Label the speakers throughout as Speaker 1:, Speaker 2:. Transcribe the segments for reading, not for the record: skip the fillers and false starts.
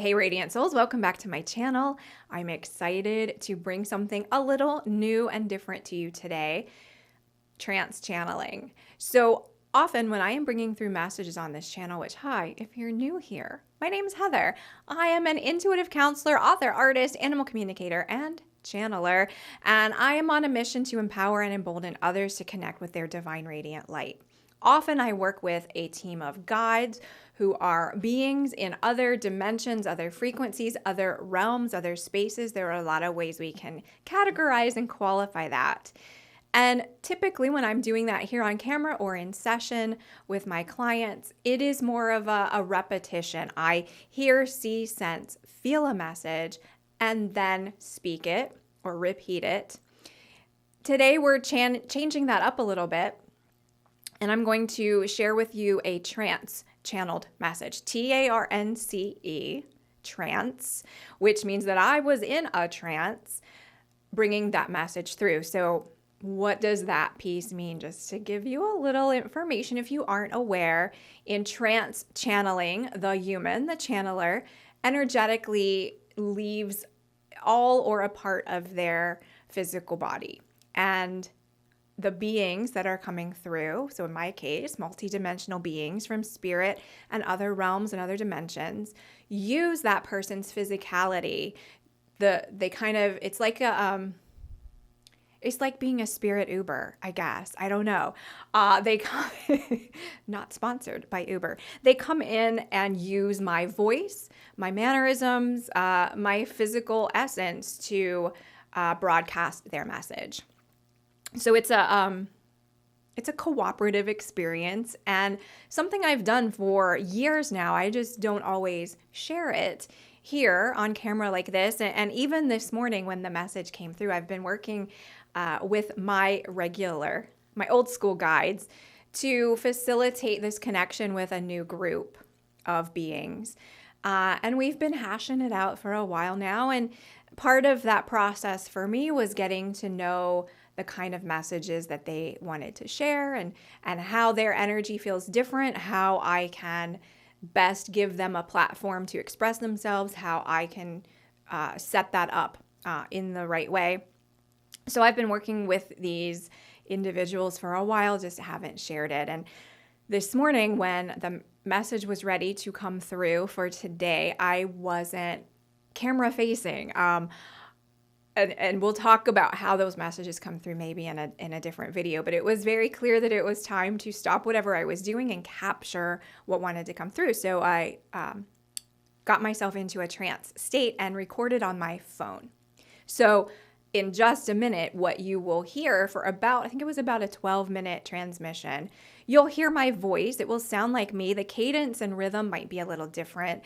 Speaker 1: Hey Radiant Souls, welcome back to my channel. I'm excited to bring something a little new and different to you today, trance channeling. So often when I am bringing through messages on this channel, which hi, if you're new here, my name's Heather. I am an intuitive counselor, author, artist, animal communicator, and channeler, and I am on a mission to empower and embolden others to connect with their divine radiant light. Often I work with a team of guides who are beings in other dimensions, other frequencies, other realms, other spaces. There are a lot of ways we can categorize and qualify that. And typically when I'm doing that here on camera or in session with my clients, it is more of a repetition. I hear, see, sense, feel a message, and then speak it or repeat it. Today we're changing that up a little bit. And I'm going to share with you a trance-channeled message, T-A-R-N-C-E, trance, which means that I was in a trance bringing that message through. So what does that piece mean? Just to give you a little information, if you aren't aware, in trance channeling, the human, the channeler, energetically leaves all or a part of their physical body. And the beings that are coming through, so in my case, multidimensional beings from spirit and other realms and other dimensions, use that person's physicality. It's like being a spirit Uber, I guess. I don't know. They come, not sponsored by Uber. They come in and use my voice, my mannerisms, my physical essence to broadcast their message. So it's a cooperative experience and something I've done for years now. I just don't always share it here on camera like this. And even this morning when the message came through, I've been working with my old school guides to facilitate this connection with a new group of beings. And we've been hashing it out for a while now. And part of that process for me was getting to know the kind of messages that they wanted to share and how their energy feels different, how I can best give them a platform to express themselves, how I can set that up in the right way. So I've been working with these individuals for a while, just haven't shared it. And this morning when the message was ready to come through for today, I wasn't camera facing. And we'll talk about how those messages come through maybe in a different video, but it was very clear that it was time to stop whatever I was doing and capture what wanted to come through. So I got myself into a trance state and recorded on my phone. So in just a minute, what you will hear for I think it was about a 12-minute transmission, you'll hear my voice. It will sound like me. The cadence and rhythm might be a little different.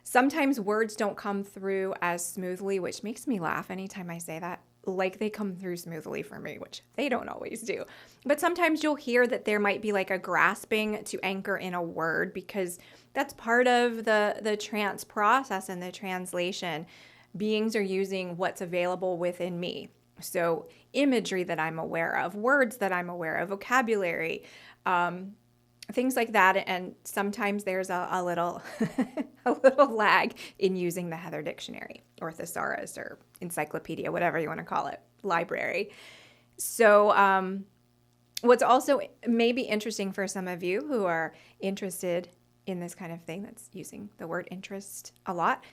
Speaker 1: Sometimes words don't come through as smoothly, which makes me laugh anytime I say that, like they come through smoothly for me, which they don't always do. But sometimes you'll hear that there might be like a grasping to anchor in a word because that's part of the trance process and the translation. Beings are using what's available within me. So imagery that I'm aware of, words that I'm aware of, vocabulary, things like that. And sometimes there's a little a little lag in using the Heather Dictionary or thesaurus or encyclopedia, whatever you want to call it, library. So what's also maybe interesting for some of you who are interested in this kind of thing that's using the word interest a lot,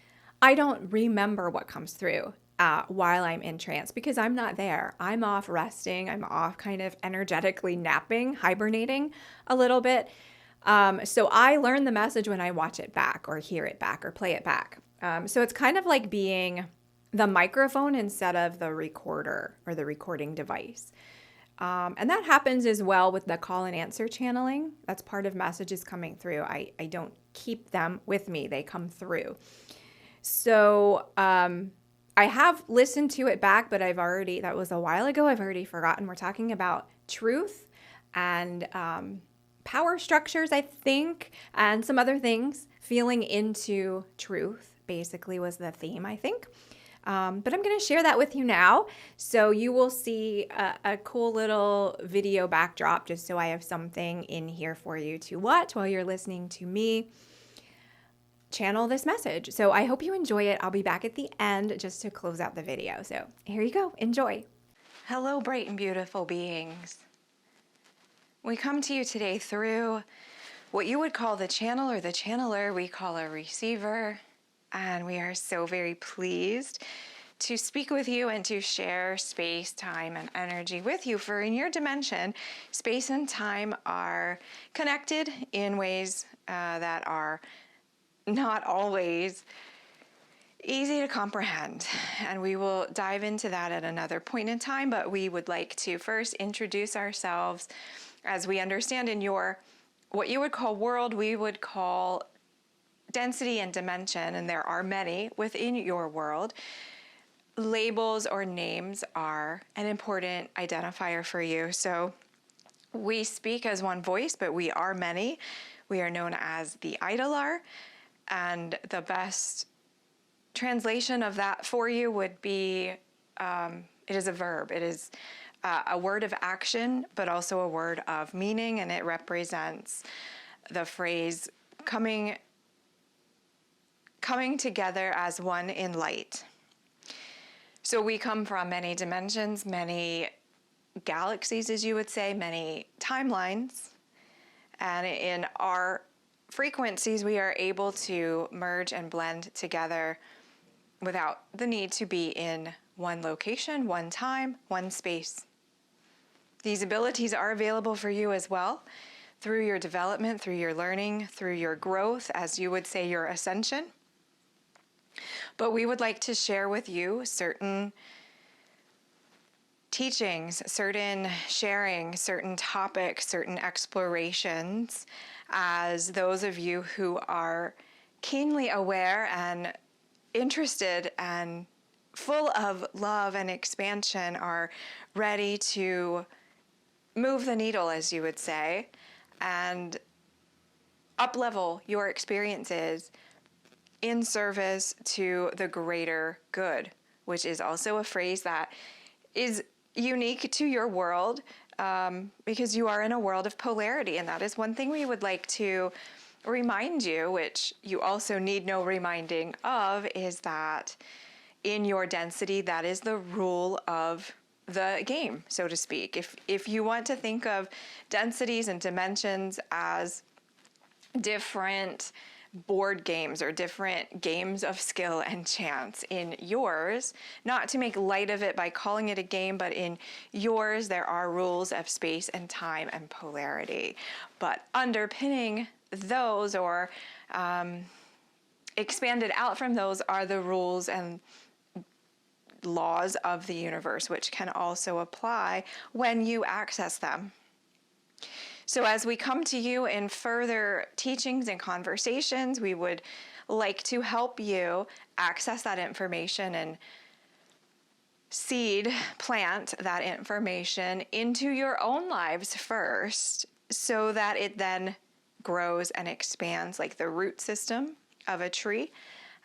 Speaker 1: I don't remember what comes through while I'm in trance because I'm not there. I'm off resting. I'm off kind of energetically napping, hibernating a little bit. So I learn the message when I watch it back or hear it back or play it back. So it's kind of like being the microphone instead of the recorder or the recording device. And that happens as well with the call and answer channeling. That's part of messages coming through. I don't keep them with me. They come through. So I have listened to it back, but that was a while ago. I've already forgotten. We're talking about truth and power structures, I think, and some other things. Feeling into truth basically was the theme, I think. But I'm going to share that with you now. So you will see a cool little video backdrop just so I have something in here for you to watch while you're listening to me. channel this message. So I hope you enjoy it. I'll be back at the end just to close out the video. So here you go. Enjoy. Hello, bright and beautiful beings. We come to you today through what you would call the channel or the channeler, we call a receiver. And we are so very pleased to speak with you and to share space, time, and energy with you. For in your dimension, space and time are connected in ways that are not always easy to comprehend. And we will dive into that at another point in time, but we would like to first introduce ourselves as we understand in your, what you would call world, we would call density and dimension, and there are many within your world. Labels or names are an important identifier for you. So we speak as one voice, but we are many. We are known as the Idolar, and the best translation of that for you would be, it is a verb. It is a word of action, but also a word of meaning, and it represents the phrase coming together as one in light. So we come from many dimensions, many galaxies, as you would say, many timelines. And in our frequencies, we are able to merge and blend together without the need to be in one location, one time, one space. These abilities are available for you as well through your development, through your learning, through your growth, as you would say, your ascension. But we would like to share with you certain teachings, certain sharing, certain topics, certain explorations, as those of you who are keenly aware and interested and full of love and expansion are ready to move the needle, as you would say, and up-level your experiences in service to the greater good, which is also a phrase that is unique to your world, because you are in a world of polarity. And that is one thing we would like to remind you, which you also need no reminding of, is that in your density, that is the rule of the game, so to speak. If you want to think of densities and dimensions as different board games or different games of skill and chance in yours, not to make light of it by calling it a game, but in yours there are rules of space and time and polarity. But underpinning those, or expanded out from those, are the rules and laws of the universe, which can also apply when you access them. So as we come to you in further teachings and conversations, we would like to help you access that information and plant that information into your own lives first, so that it then grows and expands like the root system of a tree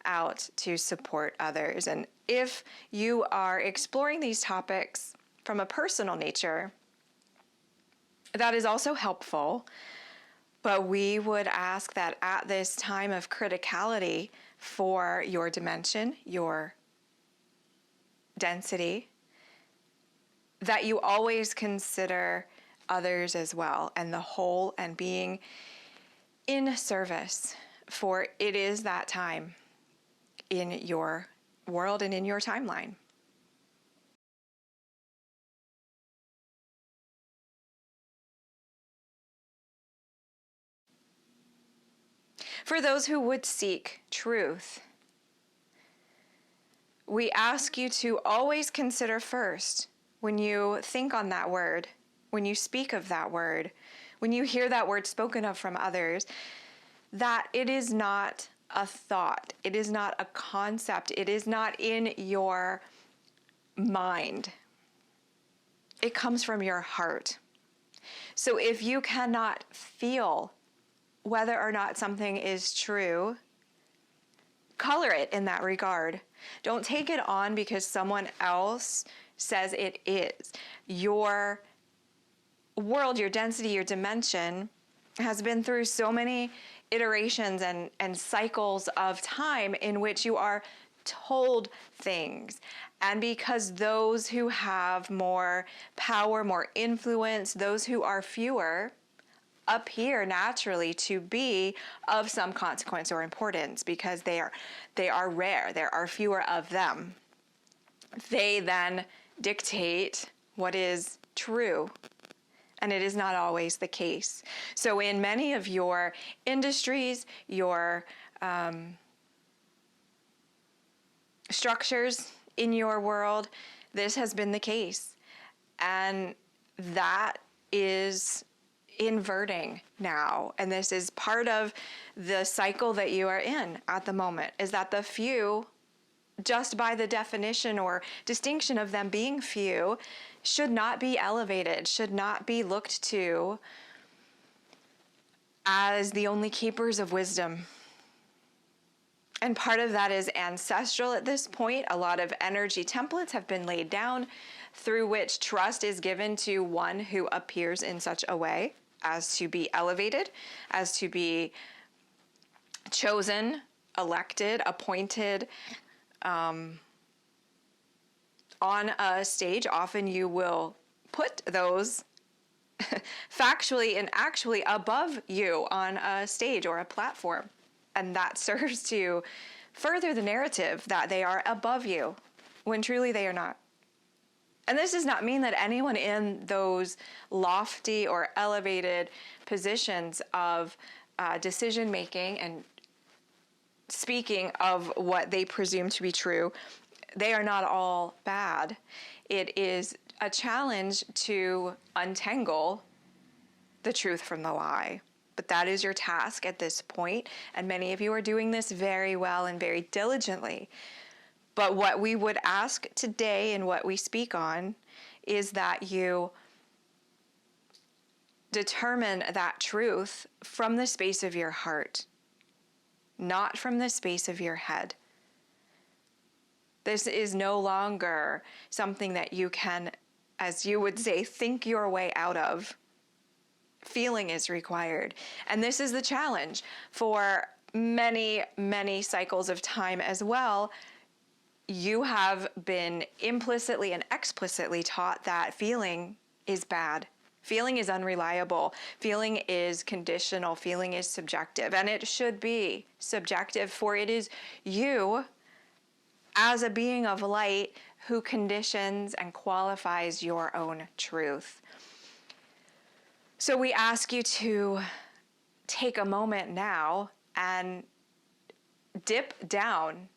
Speaker 1: out to support others. And if you are exploring these topics from a personal nature, that is also helpful, but we would ask that at this time of criticality for your dimension, your density, that you always consider others as well, and the whole, and being in service, for it is that time in your world and in your timeline. For those who would seek truth, we ask you to always consider first, when you think on that word, when you speak of that word, when you hear that word spoken of from others, that it is not a thought, it is not a concept, it is not in your mind. It comes from your heart. So if you cannot feel whether or not something is true, color it in that regard. Don't take it on because someone else says it is. Your world, your density, your dimension has been through so many iterations and cycles of time in which you are told things. And because those who have more power, more influence, those who are fewer, appear naturally to be of some consequence or importance because they are rare. There are fewer of them. They then dictate what is true. And it is not always the case. So in many of your industries, your structures in your world, this has been the case. And that is inverting now. And this is part of the cycle that you are in at the moment, is that the few, just by the definition or distinction of them being few, should not be elevated, should not be looked to as the only keepers of wisdom. And part of that is ancestral at this point. A lot of energy templates have been laid down through which trust is given to one who appears in such a way as to be elevated, as to be chosen, elected, appointed, on a stage. Often you will put those factually and actually above you on a stage or a platform. And that serves to further the narrative that they are above you, when truly they are not. And this does not mean that anyone in those lofty or elevated positions of decision making and speaking of what they presume to be true, they are not all bad. It is a challenge to untangle the truth from the lie. But that is your task at this point, and many of you are doing this very well and very diligently. But what we would ask today and what we speak on is that you determine that truth from the space of your heart, not from the space of your head. This is no longer something that you can, as you would say, think your way out of. Feeling is required. And this is the challenge for many, many cycles of time as well. You have been implicitly and explicitly taught that feeling is bad. Feeling is unreliable. Feeling is conditional. Feeling is subjective. And it should be subjective, for it is you as a being of light who conditions and qualifies your own truth. So we ask you to take a moment now and dip down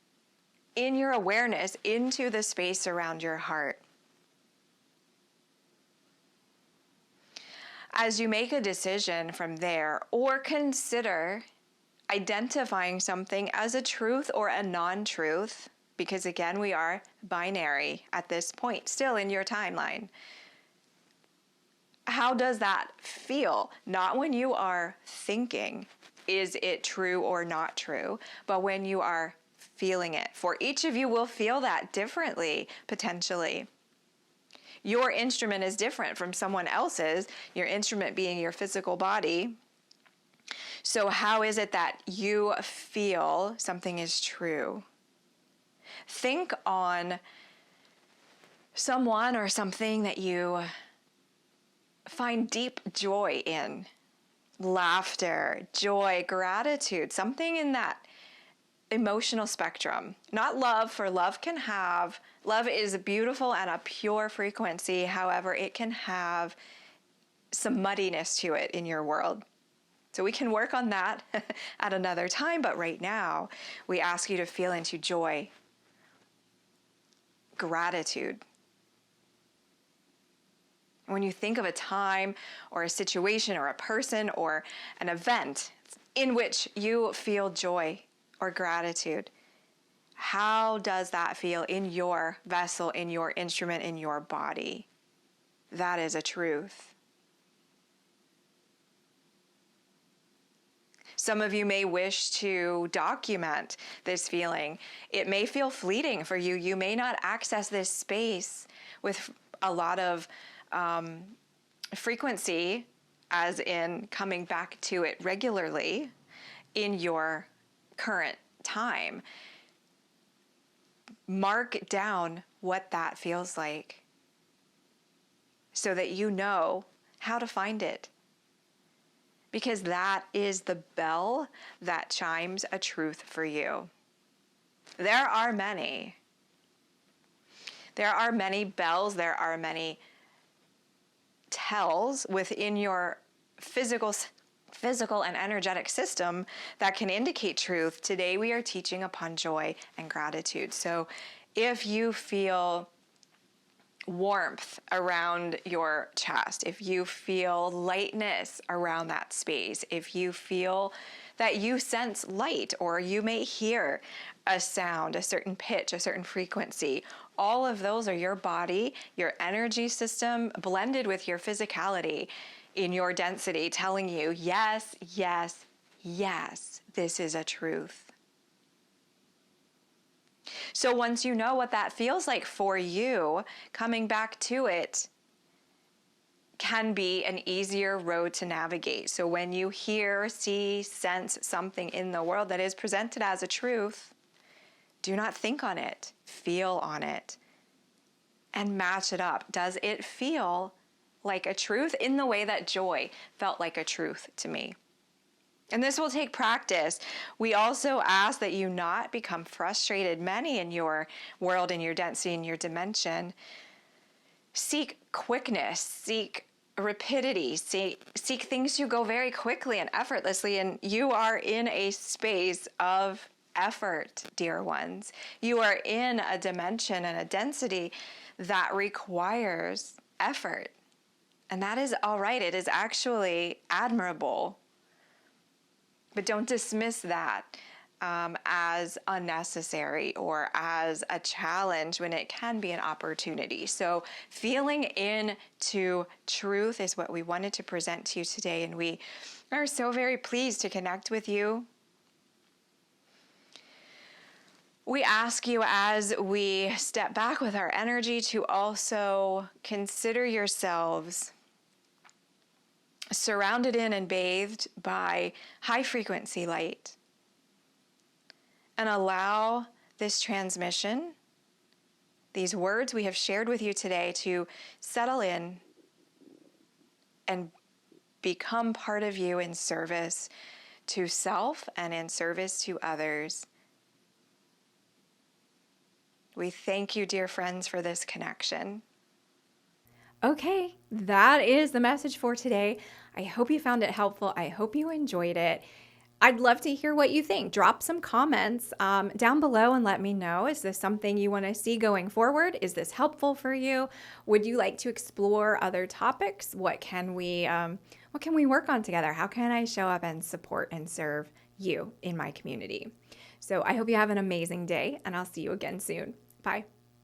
Speaker 1: in your awareness into the space around your heart. As you make a decision from there, or consider identifying something as a truth or a non-truth, because again, we are binary at this point, still in your timeline. How does that feel? Not when you are thinking, is it true or not true, but when you are feeling it. For each of you will feel that differently, potentially. Your instrument is different from someone else's, your instrument being your physical body. So how is it that you feel something is true? Think on someone or something that you find deep joy in. Laughter, joy, gratitude, something in that emotional spectrum. Not love, for love is beautiful and a pure frequency. However, it can have some muddiness to it in your world. So we can work on that at another time, but right now we ask you to feel into joy, gratitude. When you think of a time or a situation or a person or an event in which you feel joy or gratitude, how does that feel in your vessel, in your instrument, in your body? That is a truth. Some of you may wish to document this feeling. It may feel fleeting for you. You may not access this space with a lot of frequency, as in coming back to it regularly. in your current time. Mark down what that feels like so that you know how to find it. Because that is the bell that chimes a truth for you. There are many. There are many bells, there are many tells within your physical and energetic system that can indicate truth. Today we are teaching upon joy and gratitude. So if you feel warmth around your chest, if you feel lightness around that space, if you feel that you sense light, or you may hear a sound, a certain pitch, a certain frequency, all of those are your body, your energy system blended with your physicality in your density telling you, yes, yes, yes, this is a truth. So once you know what that feels like for you, coming back to it can be an easier road to navigate. So when you hear, see, sense something in the world that is presented as a truth, do not think on it, feel on it, and match it up. Does it feel like a truth in the way that joy felt like a truth to me? And this will take practice. We also ask that you not become frustrated. Many in your world, in your density, in your dimension, seek quickness, seek rapidity, seek things to go very quickly and effortlessly. And you are in a space of effort, dear ones. You are in a dimension and a density that requires effort. And that is all right. It is actually admirable. But don't dismiss that as unnecessary or as a challenge when it can be an opportunity. So feeling into truth is what we wanted to present to you today. And we are so very pleased to connect with you. We ask you, as we step back with our energy, to also consider yourselves surrounded in and bathed by high frequency light, and allow this transmission, these words we have shared with you today, to settle in and become part of you in service to self and in service to others. We thank you, dear friends, for this connection. Okay, that is the message for today. I hope you found it helpful. I hope you enjoyed it. I'd love to hear what you think. Drop some comments down below and let me know. Is this something you want to see going forward? Is this helpful for you? Would you like to explore other topics? What can we work on together? How can I show up and support and serve you in my community? So I hope you have an amazing day, and I'll see you again soon. Bye.